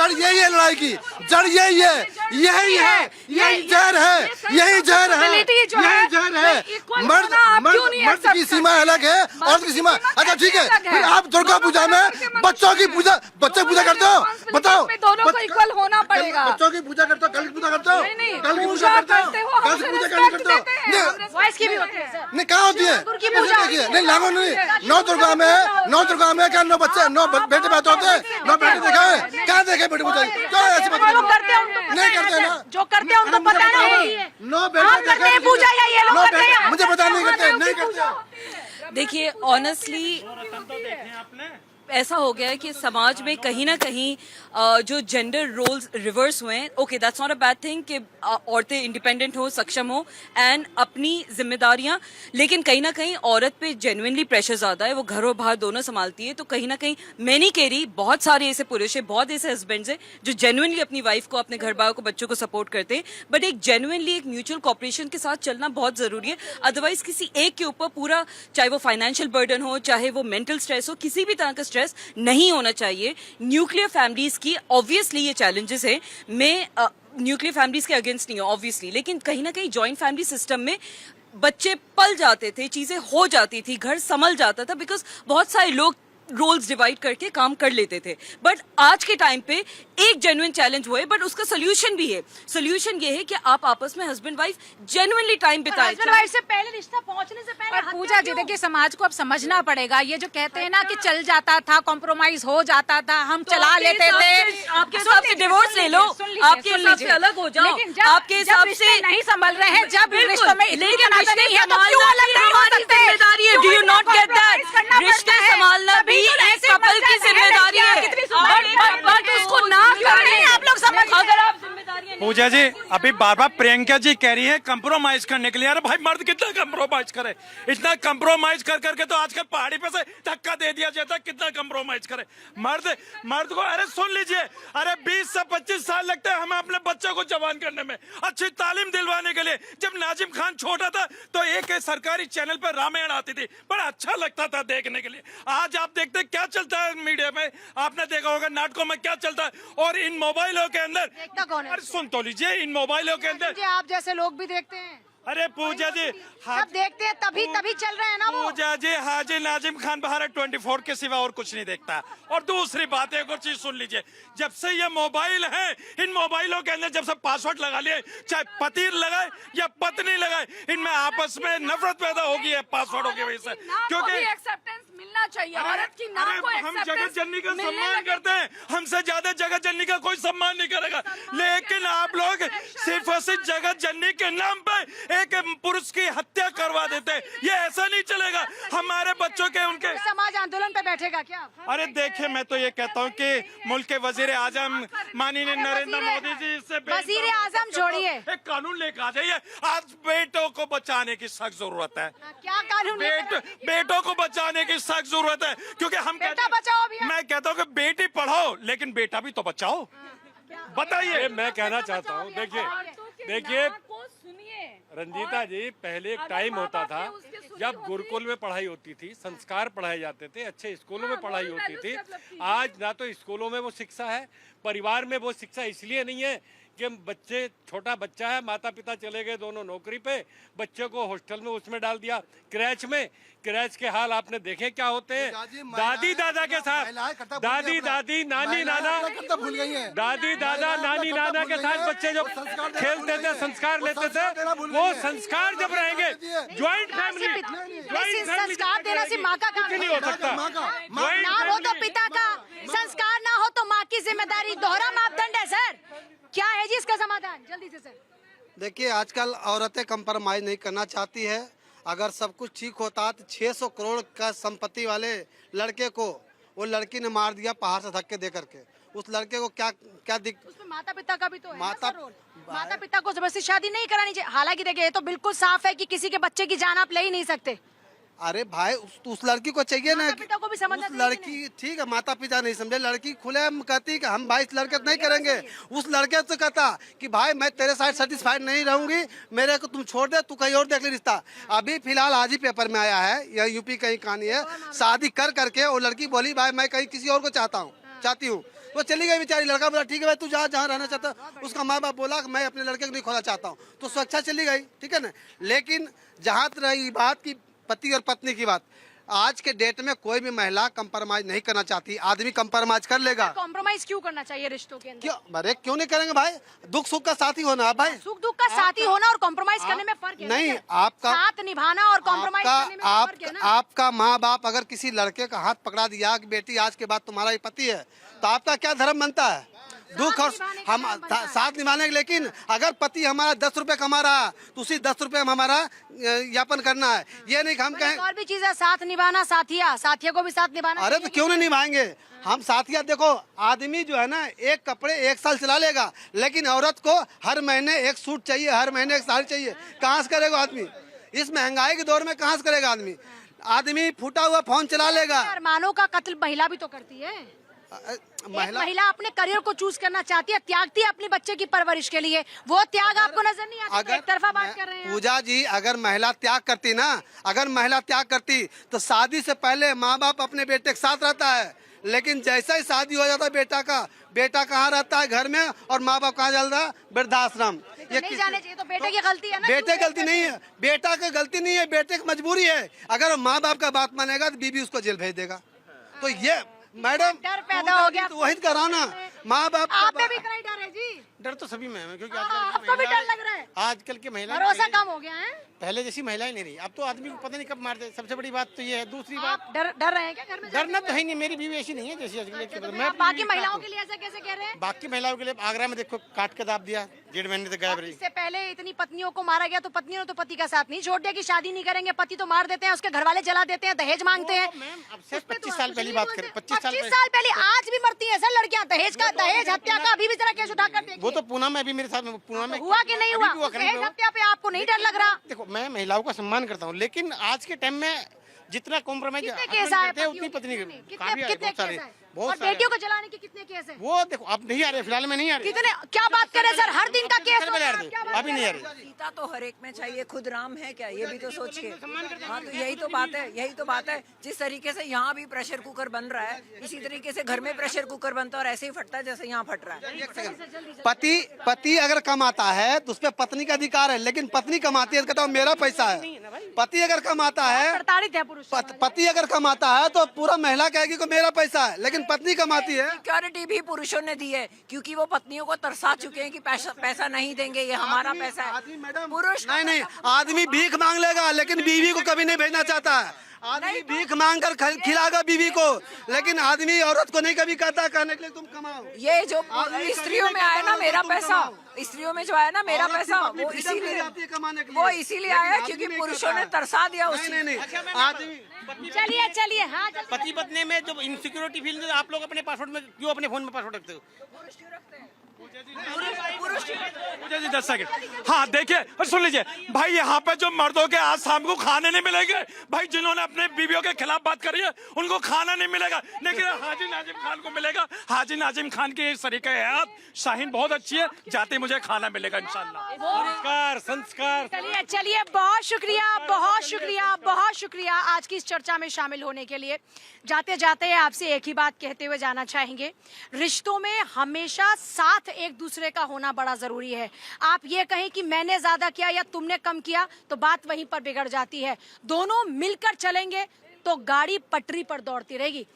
जड़ यही है लड़ाई की, जड़ यही है, यही है, यही जहर है, यही जहर है, यही जहर है। मर्द की सीमा अलग है, औरत की सीमा। अच्छा ठीक है, फिर आप दुर्गा पूजा में बच्चों की पूजा, बच्चे पूजा करते हो? बताओ, दोनों को इक्वल होना पड़ेगा। बच्चों की पूजा करते हो, कल की पूजा करते हो, कल की पूजा करते हो, कल की पूजा करते हो। वॉइस की भी होती है सर। नहीं कहाँ होती है? नहीं लागू नहीं। नौ दुर्गा में क्या 9 बच्चे 9 बेटे पैदा होते हैं? 9 बेटे देखा है? कहाँ देखे बेटे पूजा? क्यों ऐसी बात नहीं करते ना? जो करते हैं उनको पता नहीं। 9 बेटे देखे पूजा या ये लोग करते हैं, मुझे पता नहीं करते। देखिए ऑनेस्टली ऐसा हो गया है कि समाज में कहीं ना कहीं जो जेंडर रोल्स रिवर्स हुए हैं। Okay, that's not a bad thing कि औरतें इंडिपेंडेंट हो, सक्षम हो एंड अपनी जिम्मेदारियां, लेकिन कहीं ना कहीं औरत पे जेन्युइनली प्रेशर ज्यादा है। वो घर और बाहर दोनों संभालती है। तो कहीं ना कहीं मैं नहीं कह रही, बहुत सारे ऐसे पुरुष है, बहुत ऐसे हस्बैंड्स हैं जो जेन्युइनली अपनी वाइफ को, अपने घर बार को, बच्चों को सपोर्ट करते हैं। बट एक जेन्युइनली एक म्यूचुअल कॉपरेशन के साथ चलना बहुत जरूरी है। अदरवाइज किसी एक के ऊपर पूरा, चाहे वो फाइनेंशियल बर्डन हो, चाहे वो मेंटल स्ट्रेस हो, किसी भी तरह का स्ट्रेस नहीं होना चाहिए। न्यूक्लियर फैमिलीज की ऑब्वियसली ये चैलेंजेस है। मैं न्यूक्लियर फैमिलीज के अगेंस्ट नहीं हूँ ऑब्वियसली, लेकिन कहीं ना कहीं जॉइंट फैमिली सिस्टम में बच्चे पल जाते थे, चीजें हो जाती थी, घर संभल जाता था, बिकॉज बहुत सारे लोग रोल्स डिवाइड करके काम कर लेते थे। बट आज के टाइम पे एक जेन्युइन चैलेंज वो है, बट उसका सोल्यूशन भी है। सोल्यूशन ये है कि आप आपस में हस्बैंड वाइफ जेन्युइनली टाइम बिताएं। हस्बैंड वाइफ से पहले रिश्ता पहुंचने से पहले। पूजा जी देखिए, समाज को अब समझना पड़ेगा। ये जो कहते हैं ना कि चल जाता था, कॉम्प्रोमाइज हो जाता था, हम चला लेते थे। आपके हिसाब से डिवोर्स ले लो, आपके हिसाब से अलग हो जाओ, आपके हिसाब से नहीं संभल रहे हैं, जब रिश्तों में इतनी तनाज़ नहीं है तो क्यों अलग नहीं हो सकते? जिम्मेदारी है। Do you not get that? रिश्ते संभालना भी एक कपल की जिम्मेदारी है। बट उसको ना करें, आप लोग समझ। अगर आप जिम्मेदारियां पूजा जी अभी बार बार प्रियंका जी कह रही है कंप्रोमाइज करने के लिए। अरे भाई मर्द कितना कंप्रोमाइज करे? इतना कंप्रोमाइज कर करके तो आजकल पहाड़ी पे से धक्का दे दिया जाता है। कितना कंप्रोमाइज करे मर्द को? अरे सुन लीजिए, अरे 20 से 25 साल लगते हैं हमें अपने बच्चों को जवान करने में, अच्छी तालीम दिलवाने के लिए। जब नाजिम खान छोटा था तो एक सरकारी चैनल पर रामायण आती थी, बड़ा अच्छा लगता था देखने के लिए। आज आप देखते क्या चलता है मीडिया में, आपने देखा होगा नाटकों में क्या चलता है। और इन मोबाइलों के अंदर, अरे सुन तो लीजिए, इन मोबाइलों के अंदर आप जैसे लोग भी देखते हैं। अरे पूजा जी सब देखते हैं, तभी चल रहे हैं ना वो। पूजा जी हाजी नाजिम खान भारत 24 के सिवा और कुछ नहीं देखता। और दूसरी बात एक और चीज सुन लीजिए, जब से ये मोबाइल है, इन मोबाइलों के अंदर जब से पासवर्ड लगा लिए, चाहे पति लगाए या पत्नी लगाए, इनमें आपस में नफरत पैदा होगी है पासवर्डों की वजह से। क्योंकि एक्सेप्टेंस मिलना चाहिए औरत की नाम को। हम जगत जननी का सम्मान करते हैं, हमसे ज्यादा जगत जननी का कोई सम्मान नहीं करेगा। लेकिन आप लोग सिर्फ और सिर्फ जगत जननी के नाम पे एक पुरुष की हत्या करवा देते हैं। ये ऐसा नहीं चलेगा। हमारे बच्चों के उनके समाज आंदोलन पे बैठेगा क्या? अरे देखिए, मैं तो ये कहता हूँ कि मुल्क के वजीर आजम माननीय नरेंद्र मोदी जी से वजीर आजम छोड़िए, एक कानून लेकर आ जाइए। आज बेटों को बचाने की सख्त जरूरत है। क्या कानून? बेटों को बचाने की सख्त जरूरत है, क्योंकि हम बेटा बचाओ भी। मैं कहता हूँ कि बेटी पढ़ाओ, लेकिन बेटा भी तो बचाओ। बताइए। मैं कहना चाहता हूँ, देखिए रंजीता जी, पहले एक टाइम होता था जब गुरुकुल में पढ़ाई होती थी, संस्कार पढ़ाए जाते थे, अच्छे स्कूलों में पढ़ाई होती थी। आज ना तो स्कूलों में वो शिक्षा है, परिवार में वो शिक्षा इसलिए नहीं है कि बच्चे, छोटा बच्चा है, माता पिता चले गए दोनों नौकरी पे, बच्चे को हॉस्टल में उसमें डाल दिया, क्रैच में। क्रैच के हाल आपने देखे क्या होते हैं। दादी दादा के साथ, दादी दादी नानी नाना, दादी दादा नानी नाना के साथ बच्चे जो खेलते थे, संस्कार लेते थे, वो संस्कार जब रहेंगे ज्वाइंट फैमिली, संस्कार देना सिर्फ माँ का काम नहीं हो सकता। ना हो तो पिता का, संस्कार ना हो तो माँ की जिम्मेदारी। दोहरा मापदंड है सर। क्या है जी इसका समाधान? जल्दी से सर। देखिए, आजकल औरतें कंप्रोमाइज नहीं करना चाहती है। अगर सब कुछ ठीक होता तो 600 करोड़ का संपत्ति वाले लड़के को वो लड़की ने मार दिया पहाड़ से धक्के दे करके। उस लड़के को क्या उसमें माता पिता का भी तो है माता पिता को जबरदस्ती शादी नहीं करानी चाहिए। हालांकि देखिए, ये तो बिल्कुल साफ है कि किसी के बच्चे की जान आप ले ही नहीं सकते। अरे भाई, उस लड़की को चाहिए ना, पिता को भी समझना उस लड़की, ठीक है माता पिता नहीं समझे, लड़की खुले कहती कि हम भाई इस लड़के नहीं करेंगे। उस लड़के से कहता कि भाई मैं तेरे साथ सेटिस्फाइड नहीं रहूंगी, मेरे को तुम छोड़ दे, तू कहीं और देख ले रिश्ता। अभी फिलहाल आज ही पेपर में आया है, यह यूपी कहीं कहानी है, शादी कर करके वो लड़की बोली भाई मैं कहीं किसी और को चाहती हूँ। वो चली गई बेचारी, लड़का बोला ठीक है भाई तू जहाँ रहना चाहता, उसका माँ बाप बोला कि मैं अपने लड़के को नहीं खोना चाहता हूँ, तो सुरक्षा चली गई, ठीक है ना। लेकिन जहाँ रही बात की पति और पत्नी की बात, आज के डेट में कोई भी महिला कंप्रोमाइज नहीं करना चाहती, आदमी कंप्रोमाइज कर लेगा। कॉम्प्रोमाइज क्यों करना चाहिए रिश्तों के अंदर? क्यों अरे क्यों नहीं करेंगे भाई, दुख सुख का साथी होना है भाई। सुख दुख का साथी होना और कॉम्प्रोमाइज करने में फर्क है ना नहीं, क्या? आपका साथ निभाना और कॉम्प्रोमाइज करने में फर्क है ना। आपका माँ बाप अगर किसी लड़के का हाथ पकड़ा दिया कि बेटी आज के बाद तुम्हारा ही पति है, तो आपका क्या धर्म बनता है? दुख और हम साथ निभाने, लेकिन अगर पति हमारा 10 रुपए कमा रहा है तो उसी 10 रुपए में हमारा यापन करना है, ये नहीं कि हम कहें और भी चीज है, साथ निभाना, साथिया को भी साथ निभाना। अरे तो क्यों नहीं निभाएंगे हम साथिया। देखो आदमी जो है ना एक कपड़े 1 साल चला लेगा, लेकिन औरत को हर महीने एक सूट चाहिए, हर महीने एक साड़ी चाहिए, कहाँ से करेगा आदमी? इस महंगाई के दौर में कहाँ से करेगा आदमी? आदमी फूटा हुआ फोन चला लेगा। अरमानों का कत्ल महिला भी तो करती है। महिला अपने करियर को चूज करना चाहती है, त्यागती है अपने बच्चे की परवरिश के लिए, वो त्याग आपको नजर नहीं आता? तो एक तरफा बात कर रहे हैं पूजा जी। अगर महिला त्याग करती ना, अगर महिला त्याग करती तो शादी से पहले माँ बाप अपने बेटे के साथ रहता है, लेकिन जैसा ही शादी हो जाता है बेटा कहाँ रहता है? घर में, और माँ बाप कहाँ चल रहा है? वृद्धाश्रम। ये नहीं जाने चाहिए, तो बेटे की गलती है ना? बेटे की गलती नहीं है, बेटा की गलती नहीं है, बेटे की मजबूरी है। अगर माँ बाप का बात मानेगा तो बीबी उसको जेल भेज देगा। तो ये मैडम डर पैदा हो गया, तो वही कराना माँ बाप। आप पे भी कहीं डर है जी? डर तो सभी में है, क्योंकि आपको भी डर लग रहा है? आजकल के महिला भरोसा कम हो गया है, पहले जैसी महिलाएं नहीं रही, अब तो आदमी को पता नहीं कब मार दे। सबसे बड़ी बात तो ये है। दूसरी बात, आप डर रहे हैं क्या घर में? डरना तो है नहीं, मेरी बीवी ऐसी नहीं है जैसी आजकल। मैं आप बाकी महिलाओं के लिए ऐसा कैसे कह रहे हैं? बाकी महिलाओं के लिए आगरा में देखो काट के दाब दिया, 1.5 महीने तक गायब रही। इससे पहले इतनी पत्नियों को मारा गया, तो पत्नियों ने तो पति का साथ नहीं छोड़ दिया कि शादी नहीं करेंगे, पति तो मार देते हैं, उसके घर वाले जला देते हैं, दहेज मांगते हैं। मैम अब से 25 साल पहले बात करें, 25 साल पहले, आज भी मरती है सर लड़कियां दहेज हत्या का, अभी भी जरा केस उठाकर देखिए। वो तो पूना में अभी मेरे साथ पूना में हुआ कि नहीं हुआ? अभी भी दहेज हत्या पे आपको नहीं डर लग रहा? देखो मैं महिलाओं का सम्मान करता हूँ, लेकिन आज के टाइम में जितना कॉम्प्रोमाइज कितने केस आए उतनी पत्नी कितने केस आए? और बहुत बेटियों को जलाने के कितने केस है? वो देखो अब नहीं आ रहे, फिलहाल में नहीं आ रहे। कितने? क्या बात करें सर, हर दिन का केस होता है, क्या बात अभी नहीं आ कर रहे रहे। हैं? सीता तो हर एक में चाहिए, खुद राम है क्या? ये भी तो सोचिए। हाँ तो यही तो बात है, यही तो बात है। जिस तरीके से यहाँ भी प्रेशर कुकर बन रहा है, इसी तरीके से घर में प्रेशर कुकर बनता है और ऐसे ही फटता है जैसे यहाँ फट रहा है। पति अगर कमाता है तो उस पर पत्नी का अधिकार है, लेकिन पत्नी कमाती है तो कहता हूँ मेरा पैसा है। पति अगर कमाता है, प्रताड़ित है पुरुष। पति अगर कमाता है तो पूरा महिला कहेगी कि मेरा पैसा है, लेकिन पत्नी कमाती है। सिक्योरिटी भी पुरुषों ने दी है, क्योंकि वो पत्नियों को तरसा चुके हैं कि पैसा नहीं देंगे, ये हमारा पैसा है। पुरुष नहीं, आदमी भीख मांग लेगा लेकिन बीवी को कभी नहीं भेजना चाहता है। आदमी भीख मांग कर खिलाएगा बीवी को, लेकिन आदमी औरत को नहीं कभी कहता कहने के लिए तुम कमाओ। ये जो स्त्रियों में आया ना मेरा पैसा, स्त्रियों में जो आया ना मेरा पैसा, वो इसीलिए आया क्योंकि पुरुषों ने तरसा दिया उसी। नहीं आदमी चलिए हाँ पति पत्नी में जो इनसिक्योरिटी फील, आप लोग अपने पासवर्ड में क्यों अपने फोन में पासवर्ड रखते हो? पूजा जी 10 सेकंड। हाँ देखिए और सुन लीजिए भाई, यहाँ पे जो मर्दों के आज शाम को खाने नहीं मिलेंगे भाई, जिन्होंने अपने बीवियों के खिलाफ बात करी है उनको खाना नहीं मिलेगा, लेकिन हाजी नाजिम खान को मिलेगा। हाजी नाजिम खान की सरीका हयात शाहीन बहुत अच्छी है, जाते मुझे खाना मिलेगा इंशाल्लाह। संस्कार चलिए बहुत शुक्रिया आज की इस चर्चा में शामिल होने के लिए। जाते जाते आपसे एक ही बात कहते हुए जाना चाहेंगे, रिश्तों में हमेशा साथ एक दूसरे का होना बड़ा जरूरी है। आप ये कहें कि मैंने ज्यादा किया या तुमने कम किया तो बात वहीं पर बिगड़ जाती है। दोनों मिलकर चलेंगे तो गाड़ी पटरी पर दौड़ती रहेगी।